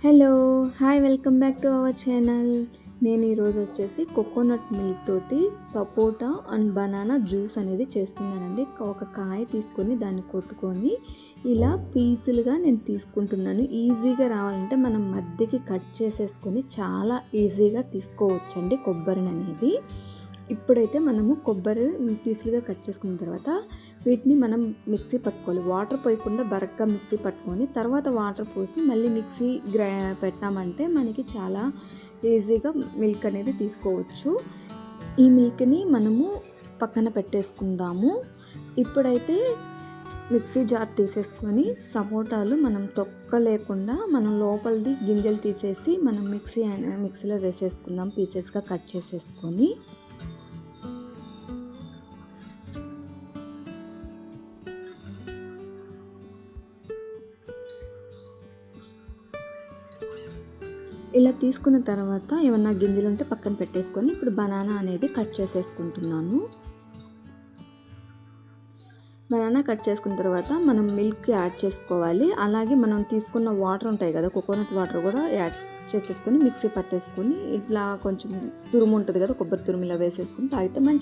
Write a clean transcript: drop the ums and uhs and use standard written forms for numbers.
Hello hi welcome back to our channel. నేను ఈరోజు వచ్చేసి కోకోనట్ మిల్క్ తోటి సపోటా అండ్ బనానా జ్యూస్ అనేది చేస్తున్నానండి. ఒక కాయ తీసుకొని దాన్ని కొట్టుకొని ఇలా పీసులుగా నేను తీసుకుంటున్నాను. ఈజీగా రావాలంటే మనం మధ్యకి కట్ చేసేసుకొని చాలా ఈజీగా తీసుకోవచ్చండి కొబ్బరిని అనేది. ఇప్పుడైతే మనము కొబ్బరి పీసులుగా కట్ చేసుకున్న తర్వాత వీటిని మనం మిక్సీ పట్టుకోవాలి. వాటర్ పోయకుండా బరగ్గా మిక్సీ పట్టుకొని తర్వాత వాటర్ పోసి మళ్ళీ మిక్సీ పెట్టామంటే మనకి చాలా ఈజీగా మిల్క్ అనేది తీసుకోవచ్చు. ఈ మిల్క్ని మనము పక్కన పెట్టేసుకుందాము. ఇప్పుడైతే మిక్సీ జార్ తీసేసుకొని సపోటాలు మనం తొక్క లేకుండా మనం లోపలిది గింజలు తీసేసి మనం మిక్సీలో వేసేసుకుందాం. పీసెస్గా కట్ చేసేసుకొని ఇలా తీసుకున్న తర్వాత ఏమన్నా గింజలు ఉంటే పక్కన పెట్టేసుకొని ఇప్పుడు బనానా అనేది కట్ చేసేసుకుంటున్నాను. బనానా కట్ చేసుకున్న తర్వాత మనం మిల్క్ యాడ్ చేసుకోవాలి. అలాగే మనం తీసుకున్న వాటర్ ఉంటాయి కదా, కోకోనట్ వాటర్ కూడా యాడ్ చేసేసుకొని మిక్సీ పట్టేసుకొని ఇట్లా కొంచెం తురుము ఉంటుంది కదా, కొబ్బరి తురుము ఇలా వేసేసుకొని తాగితే మంచి